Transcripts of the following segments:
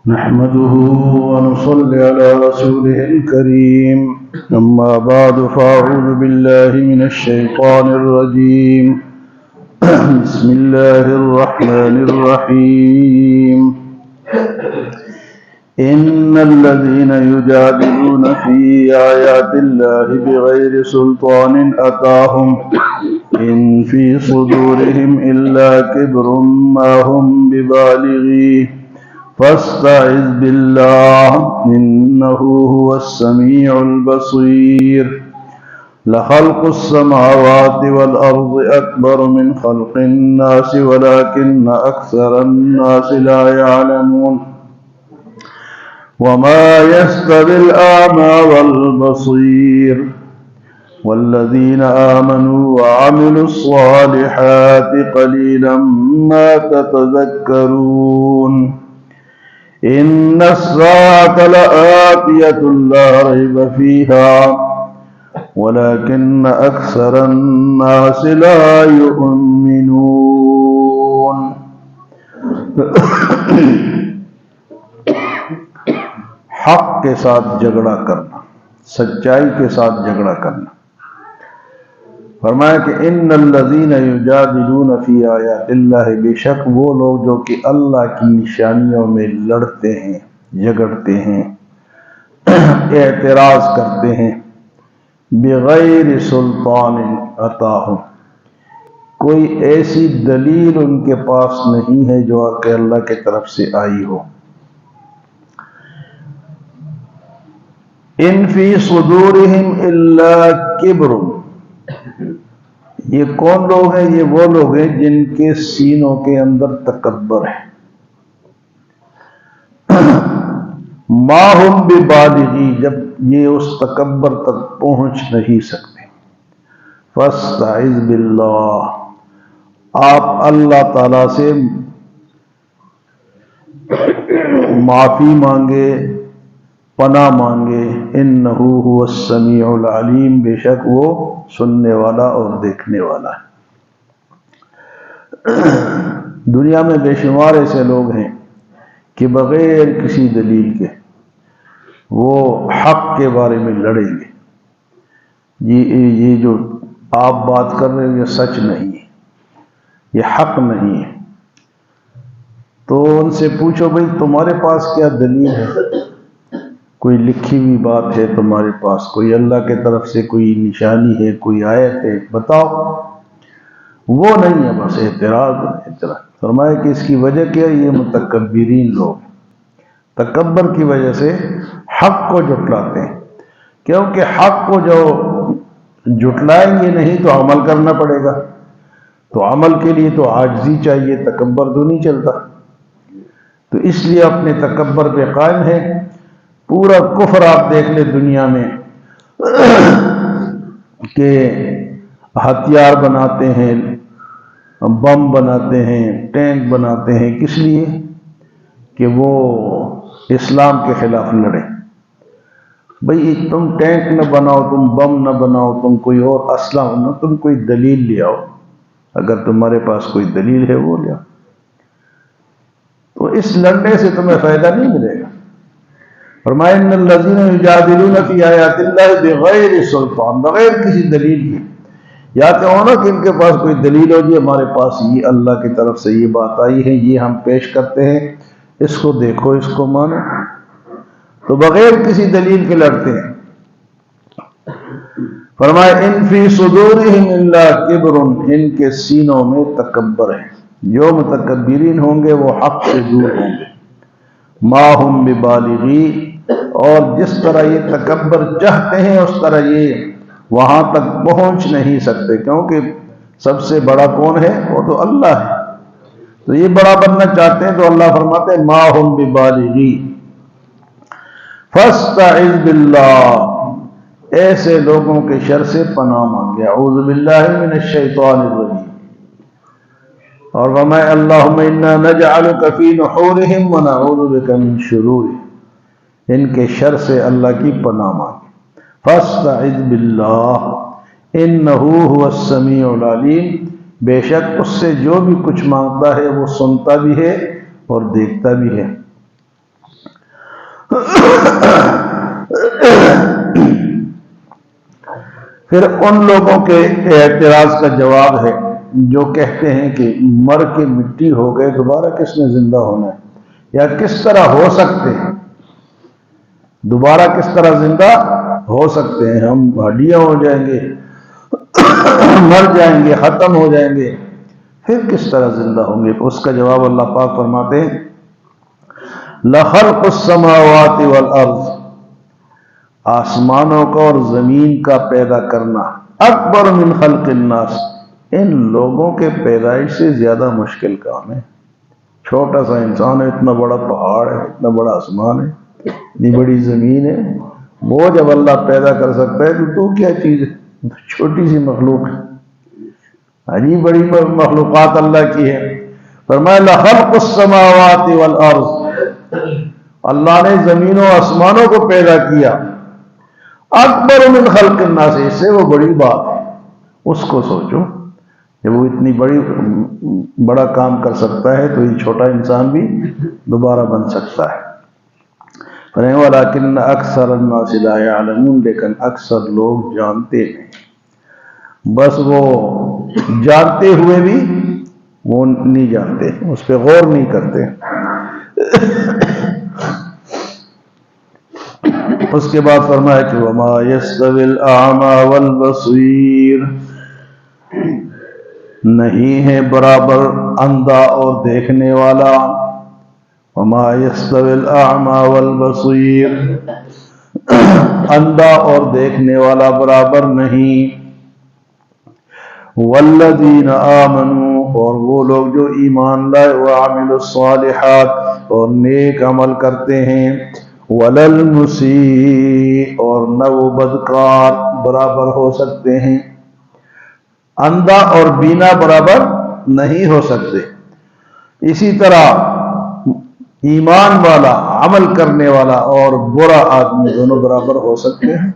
نحمده ونصلي على رسوله الكريم أما بعد فأعوذ بالله من الشيطان الرجيم بسم الله الرحمن الرحيم إن الذين يجادلون في آيات الله بغير سلطان أتاهم إن في صدورهم إلا كبر ما هم ببالغيه فاستعذ بالله إنه هو السميع البصير لخلق السماوات والأرض أكبر من خلق الناس ولكن أكثر الناس لا يعلمون وما يستوي الأعمى والبصير والذين آمنوا وعملوا الصالحات قليلا ما تتذكرون إن الساعة لآتية لا ريب فيها ولكن أكثر الناس لا يؤمنون حق کے ساتھ جھگڑا کرنا، سچائی کے ساتھ جھگڑا کرنا۔ فرمایا کہ ان الذین یجادلون فی آیات اللہ، بے شک وہ لوگ جو کہ اللہ کی نشانیوں میں لڑتے ہیں، جھگڑتے ہیں، اعتراض کرتے ہیں، بغیر سلطان اتاہم، کوئی ایسی دلیل ان کے پاس نہیں ہے جو کہ اللہ کی طرف سے آئی ہو۔ ان فی صدورہم الا کبر، یہ کون لوگ ہیں؟ یہ وہ لوگ ہیں جن کے سینوں کے اندر تکبر ہے۔ ما ہم ببالغی، جب یہ اس تکبر تک پہنچ نہیں سکتے۔ فاستعذ باللہ، آپ اللہ تعالی سے معافی مانگے، پناہ مانگے۔ انہ هو السمیع العلیم، بے شک وہ سننے والا اور دیکھنے والا ہے۔ دنیا میں بے شمار ایسے لوگ ہیں کہ بغیر کسی دلیل کے وہ حق کے بارے میں لڑیں گے۔ یہ جو آپ بات کر رہے ہیں یہ سچ نہیں ہے، یہ حق نہیں ہے۔ تو ان سے پوچھو بھئی تمہارے پاس کیا دلیل ہے؟ کوئی لکھی ہوئی بات ہے تمہارے پاس؟ کوئی اللہ کی طرف سے کوئی نشانی ہے، کوئی آیت ہے؟ بتاؤ۔ وہ نہیں ہے، بس اعتراض۔ فرمایا کہ اس کی وجہ کیا ہے؟ یہ متکبرین لوگ تکبر کی وجہ سے حق کو جھٹلاتے ہیں، کیونکہ حق کو جو جھٹلائیں گے نہیں تو عمل کرنا پڑے گا، تو عمل کے لیے تو عاجزی چاہیے، تکبر تو نہیں چلتا۔ تو اس لیے اپنے تکبر پہ قائم ہے۔ پورا کفر آپ دیکھ لیں دنیا میں کہ ہتھیار بناتے ہیں، بم بناتے ہیں، ٹینک بناتے ہیں، کس لیے؟ کہ وہ اسلام کے خلاف لڑیں۔ بھئی تم ٹینک نہ بناؤ، تم بم نہ بناؤ، تم کوئی اور اسلحہ نہ، تم کوئی دلیل لے آؤ، اگر تمہارے پاس کوئی دلیل ہے وہ لے آؤ۔ تو اس لڑنے سے تمہیں فائدہ نہیں ملے گا۔ فرمایا ان الذین یجادلون فی آیات اللہ بغیر سلطان، بغیر کسی دلیل کے۔ یا تو ہونا کہ ان کے پاس کوئی دلیل ہو، جی ہمارے پاس یہ اللہ کی طرف سے یہ بات آئی ہے، یہ ہم پیش کرتے ہیں، اس کو دیکھو، اس کو مانو۔ تو بغیر کسی دلیل کے لڑتے ہیں۔ فرمایا ان فی صدورہم الا کبر، ان کے سینوں میں تکبر ہے۔ جو متکبرین ہوں گے وہ حق سے دور ہوں گے۔ ما ہم ببالغی، اور جس طرح یہ تکبر چاہتے ہیں اس طرح یہ وہاں تک پہنچ نہیں سکتے، کیونکہ سب سے بڑا کون ہے؟ وہ تو اللہ ہے۔ تو یہ بڑا بننا چاہتے ہیں تو اللہ فرماتے ہیں ما ہم ببالغی فاستعذ باللہ، ایسے لوگوں کے شر سے پناہ مانگے۔ اعوذ باللہ من الشیطان الرجیم۔ اور فرمائے اللہم انا نجعلک فی نحورہم ونعوذ بک من شرورہم، ان کے شر سے اللہ کی پناہ مانگے۔ فاستعذ باللہ انہ هو السمیع العلیم، بے شک اس سے جو بھی کچھ مانگتا ہے وہ سنتا بھی ہے اور دیکھتا بھی ہے۔ پھر ان لوگوں کے اعتراض کا جواب ہے جو کہتے ہیں کہ مر کے مٹی ہو گئے، دوبارہ کس نے زندہ ہونا ہے، یا کس طرح ہو سکتے ہیں، دوبارہ کس طرح زندہ ہو سکتے ہیں، ہم ہڈیاں ہو جائیں گے، مر جائیں گے، ختم ہو جائیں گے، پھر کس طرح زندہ ہوں گے؟ تو اس کا جواب اللہ پاک فرماتے ہیں لَخَلْقُ السَّمَاوَاتِ وَالْأَرْضِ، آسمانوں کا اور زمین کا پیدا کرنا اکبر من خلق الناس، ان لوگوں کے پیدائش سے زیادہ مشکل کام ہے۔ چھوٹا سا انسان ہے، اتنا بڑا پہاڑ ہے، اتنا بڑا آسمان ہے، اتنی بڑی زمین ہے، وہ جب اللہ پیدا کر سکتا ہے تو کیا چیز ہے، چھوٹی سی مخلوق ہے۔ عجیب بڑی مخلوقات اللہ کی ہے۔ فرمایا لَخَلْقُ السَّمَاوَاتِ وَالْأَرْضِ، اللہ نے زمین و آسمانوں کو پیدا کیا، اکبر من خلق الناس، اس سے وہ بڑی بات ہے۔ اس کو سوچو، جب وہ اتنی بڑا کام کر سکتا ہے تو یہ چھوٹا انسان بھی دوبارہ بن سکتا ہے۔ وَلَٰكِنَّ أَكْثَرَ النَّاسِ لَا يَعْلَمُونَ، لیکن اکثر لوگ جانتے نہیں، بس وہ جانتے ہوئے بھی وہ نہیں جانتے، اس پہ غور نہیں کرتے۔ اس کے بعد فرمایا کہ وَمَا يَسْتَوِي الْأَعْمَى وَالْبَصِيرُ، نہیں ہے برابر اندھا اور دیکھنے والا۔ وَمَا يَسْتَوِي الْأَعْمَى وَالْبَصِيرُ، اندھا اور دیکھنے والا برابر نہیں۔ وَالَّذِينَ آمَنُوا، اور وہ لوگ جو ایمان لائے، وَعَمِلُوا الصَّالِحَاتِ، اور نیک عمل کرتے ہیں، وَلَا الْمُسِيءُ، اور نہ وہ بدکار برابر ہو سکتے ہیں۔ اندھا اور بینا برابر نہیں ہو سکتے۔ اسی طرح ایمان والا، عمل کرنے والا اور برا آدمی دونوں برابر ہو سکتے ہیں؟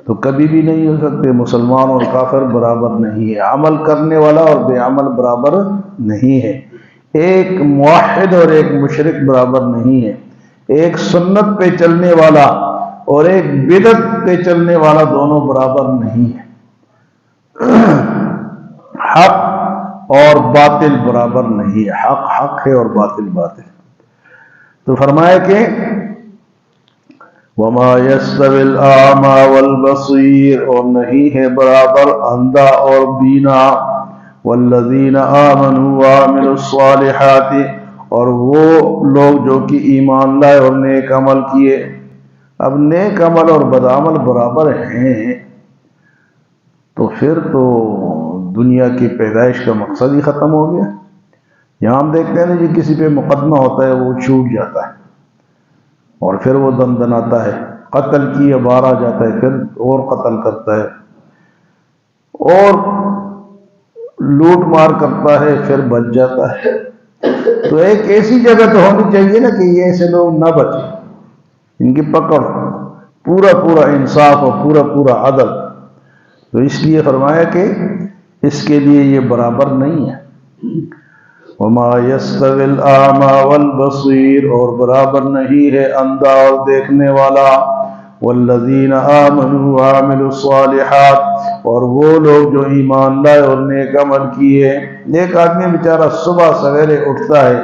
تو کبھی بھی نہیں ہو سکتے۔ مسلمان اور کافر برابر نہیں ہے، عمل کرنے والا اور بے عمل برابر نہیں ہے، ایک موحد اور ایک مشرک برابر نہیں ہے، ایک سنت پہ چلنے والا اور ایک بدعت پہ چلنے والا دونوں برابر نہیں ہے، حق اور باطل برابر نہیں ہے، حق حق ہے اور باطل باطل۔ تو فرمایا کہ وَمَا يَسْتَوِي الْأَعْمَى وَالْبَصِيرُ، اور نہیں ہے برابر اندھا اور بینا۔ وَالَّذِينَ آمَنُوا وَعَمِلُوا الصَّالِحَاتِ، اور وہ لوگ جو کہ ایمان لائے اور نیک عمل کیے۔ اب نیک عمل اور بدعمل برابر ہیں تو پھر تو دنیا کی پیدائش کا مقصد ہی ختم ہو گیا۔ یہاں ہم دیکھتے ہیں نا جی، کسی پہ مقدمہ ہوتا ہے وہ چھوٹ جاتا ہے اور پھر وہ دندناتا ہے، قتل کی بار آ جاتا ہے، پھر اور قتل کرتا ہے اور لوٹ مار کرتا ہے، پھر بچ جاتا ہے۔ تو ایک ایسی جگہ تو ہونی چاہیے نا کہ یہ ایسے لوگ نہ بچیں، ان کی پکڑ پورا پورا انصاف اور پورا پورا عدل۔ تو اس لیے فرمایا کہ اس کے لیے یہ برابر نہیں ہے۔ وَمَا يَسْتَوِي الْأَعْمَى وَالْبَصِيرُ، اور برابر نہیں ہے اندھا اور دیکھنے والا۔ وَالَّذِينَ آمَنُوا وَعَمِلُوا الصَّالِحَاتِ، اور وہ لوگ جو ایمان لائے اور نیک عمل کیے۔ ایک آدمی بیچارہ صبح سویرے اٹھتا ہے،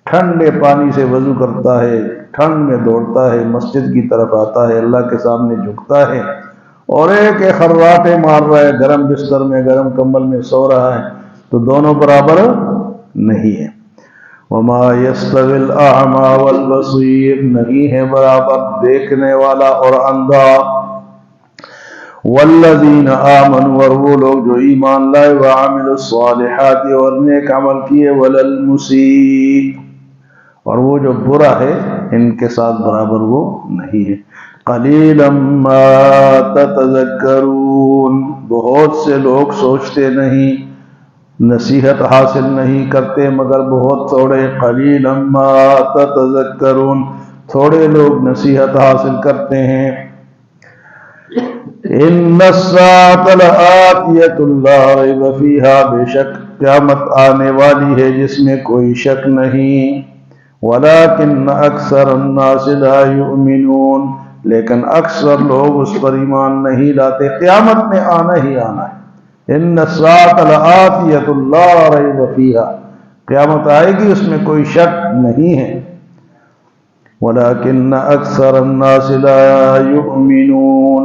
ٹھنڈے پانی سے وضو کرتا ہے، ٹھنڈ میں دوڑتا ہے، مسجد کی طرف آتا ہے، اللہ کے سامنے جھکتا ہے، اور ایک خراٹے مار رہا ہے، گرم بستر میں گرم کمبل میں سو رہا ہے، تو دونوں برابر نہیں ہے۔ وَمَا يَسْتَوِي الْأَعْمَى وَالْبَصِيرُ، نہیں ہے برابر دیکھنے والا اور اندھا۔ وَالَّذِينَ آمَنُوا، اور وہ لوگ جو ایمان لائے، وَعَمِلُوا الصَّالِحَاتِ، اور نیک عمل کیے، وَلَا الْمُسِيءُ، اور وہ جو برا ہے ان کے ساتھ برابر وہ نہیں ہے۔ قَلِيلًا مَا تَتَذَكَّرُونَ، بہت سے لوگ سوچتے نہیں، نصیحت حاصل نہیں کرتے مگر بہت تھوڑے۔ قَلِيلًا مَا تَتَذَكَّرُونَ، تھوڑے لوگ نصیحت حاصل کرتے ہیں۔ ان الساعۃ لآتیۃ لا ریب فیہا، بے شک قیامت آنے والی ہے جس میں کوئی شک نہیں، ولکن اکثر الناس لا یؤمنون، لیکن اکثر لوگ اس پر ایمان نہیں لاتے۔ قیامت میں آنا ہی آنا ہے، ان الساعۃ لآتیۃ لا ریب فیہا، قیامت آئے گی اس میں کوئی شک نہیں ہے، ولکن اکثر الناس لا یؤمنون،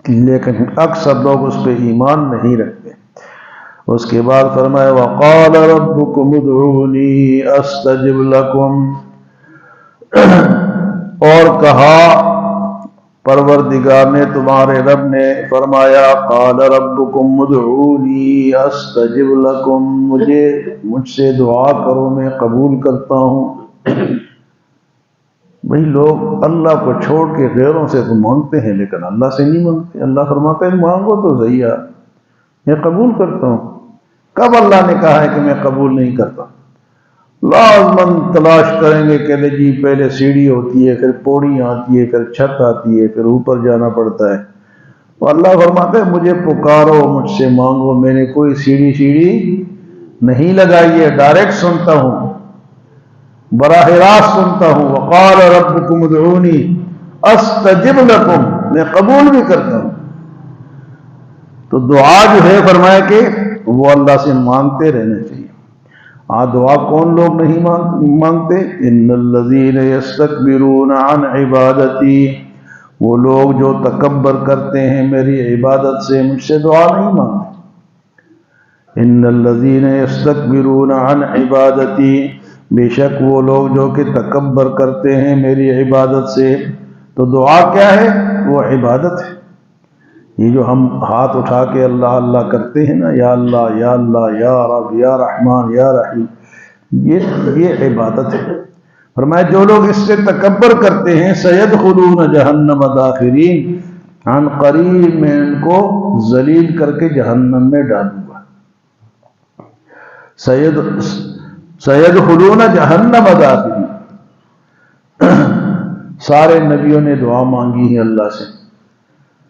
لیکن اکثر لوگ اس پہ ایمان نہیں رکھتے۔ اس کے بعد فرمایا وقال ربکم ادعونی استجب لکم، اور کہا پروردگار نے، تمہارے رب نے فرمایا قال ربکم ادعونی استجب لکم، مجھ سے دعا کرو میں قبول کرتا ہوں۔ بھئی لوگ اللہ کو چھوڑ کے غیروں سے تو مانگتے ہیں لیکن اللہ سے نہیں مانگتے۔ اللہ فرماتا ہے مانگو تو صحیح ہے، میں قبول کرتا ہوں۔ کب اللہ نے کہا ہے کہ میں قبول نہیں کرتا؟ لازماً تلاش کریں گے کہ جی پہلے سیڑھی ہوتی ہے، پھر پوڑی آتی ہے، پھر چھت آتی ہے، پھر اوپر جانا پڑتا ہے۔ تو اللہ فرماتا ہے مجھے پکارو، مجھ سے مانگو، میں نے کوئی سیڑھی نہیں لگائی ہے، ڈائریکٹ سنتا ہوں، براہ راست سنتا ہوں۔ وقال ربکم ادعونی استجب لکم، میں قبول بھی کرتا ہوں۔ تو دعا جو ہے فرمایا کہ وہ اللہ سے مانگتے رہنا چاہیے۔ دعا کون لوگ نہیں مانگتے؟ ان الذین یستکبرون عن عبادتی، وہ لوگ جو تکبر کرتے ہیں میری عبادت سے، مجھ سے دعا نہیں مانگتے۔ ان الذین یستکبرون عن عبادتی، بے شک وہ لوگ جو کہ تکبر کرتے ہیں میری عبادت سے۔ تو دعا کیا ہے؟ وہ عبادت ہے۔ یہ جو ہم ہاتھ اٹھا کے اللہ اللہ کرتے ہیں نا، یا اللہ یا اللہ یا رب یا رحمان یا رحیم، یہ عبادت ہے۔ فرمایا جو لوگ اس سے تکبر کرتے ہیں سیدخلون جہنم داخرین، عن قریب میں ان کو ذلیل کر کے جہنم میں ڈالوں گا۔ سیدخلون جہنم داخرین، سارے نبیوں نے دعا مانگی ہے اللہ سے،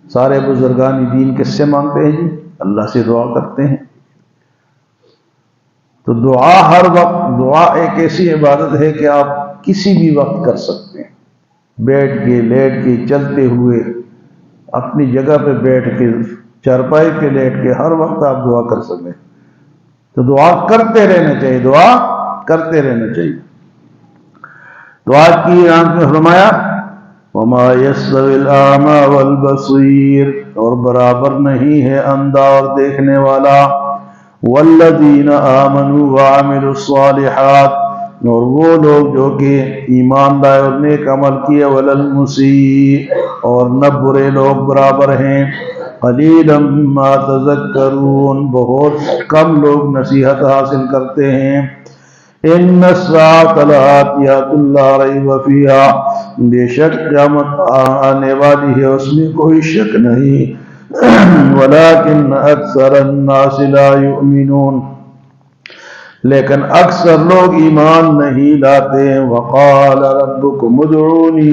سارے بزرگان دین کس سے مانگتے ہیں جی؟ اللہ سے دعا کرتے ہیں۔ تو دعا ہر وقت، دعا ایک ایسی عبادت ہے کہ آپ کسی بھی وقت کر سکتے ہیں، بیٹھ کے، لیٹ کے، چلتے ہوئے، اپنی جگہ پہ بیٹھ کے، چارپائی پہ لیٹ کے، ہر وقت آپ دعا کر سکتے ہیں۔ تو دعا کرتے رہنا چاہیے، دعا کرتے رہنا چاہیے۔ دعا کی آنکھ میں فرمایا وما يستوي الاعمى والبصير، اور برابر نہیں ہے اندھا اور دیکھنے والا، والذین آمنوا وعملوا الصالحات، اور وہ لوگ جو کہ ایمان لائے اور نیک عمل کیے، ولا المسیء، اور نہ برے لوگ برابر ہیں۔ قلیلا ما تذکرون، بہت کم لوگ نصیحت حاصل کرتے ہیں۔ ان الساعۃ لآتیۃ لا ریب فیہا، بے شک قیامت آنے والی ہے اس میں کوئی شک نہیں، ولکن اکثر الناس لا یؤمنون، لیکن اکثر لوگ ایمان نہیں لاتے۔ وقال ربکم ادعونی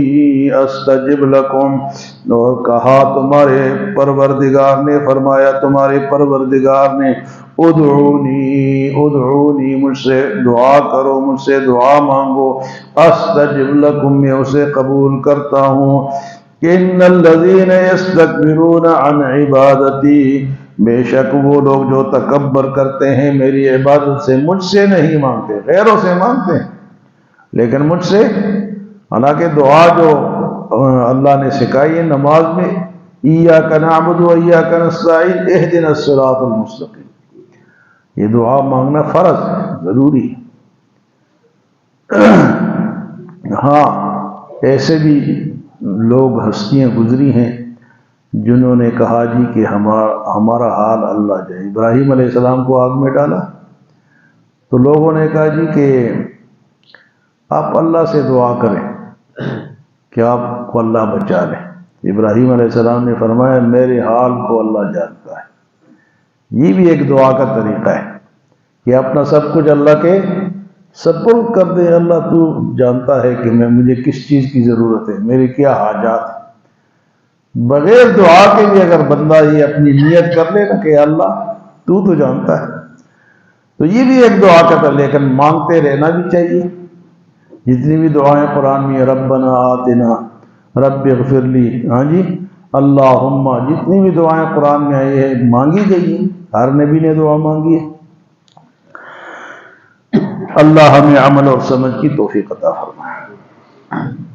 استجب لکم، اور کہا تمہارے پروردگار نے، فرمایا تمہارے پروردگار نے ادعونی مجھ سے دعا کرو، مجھ سے دعا مانگو، استجب لکم میں اسے قبول کرتا ہوں۔ ان الذین یستکبرون عن عبادتی، بے شک وہ لوگ جو تکبر کرتے ہیں میری عبادت سے، مجھ سے نہیں مانگتے، غیروں سے مانگتے ہیں لیکن مجھ سے۔ حالانکہ دعا جو اللہ نے سکھائی ہے نماز میں، ایاک نعبد و ایاک نستعین اہدنا الصراط المستقیم، یہ دعا مانگنا فرض ہے، ضروری ہے۔ ہاں ایسے بھی لوگ ہستیاں گزری ہیں جنہوں نے کہا جی کہ ہمارا حال اللہ جائے۔ ابراہیم علیہ السلام کو آگ میں ڈالا تو لوگوں نے کہا جی کہ آپ اللہ سے دعا کریں کہ آپ کو اللہ بچا لے۔ ابراہیم علیہ السلام نے فرمایا میرے حال کو اللہ جانتا ہے۔ یہ بھی ایک دعا کا طریقہ ہے کہ اپنا سب کچھ اللہ کے سپرد کر دے۔ اللہ تو جانتا ہے کہ مجھے کس چیز کی ضرورت ہے، میری کیا حاجات ہے۔ بغیر دعا کے بھی اگر بندہ یہ اپنی نیت کر لے نا کہ اللہ تو جانتا ہے، تو یہ بھی ایک دعا کا، لیکن مانگتے رہنا بھی چاہیے۔ جتنی بھی دعائیں قرآن میں، ربنا آتنا، رب اغفر لی، ہاں جی، اللہم، جتنی بھی دعائیں قرآن میں آئی ہے مانگی گئی ہیں، ہر نبی نے دعا مانگی ہے۔ اللہ ہمیں عمل اور سمجھ کی توفیق عطا فرمائے۔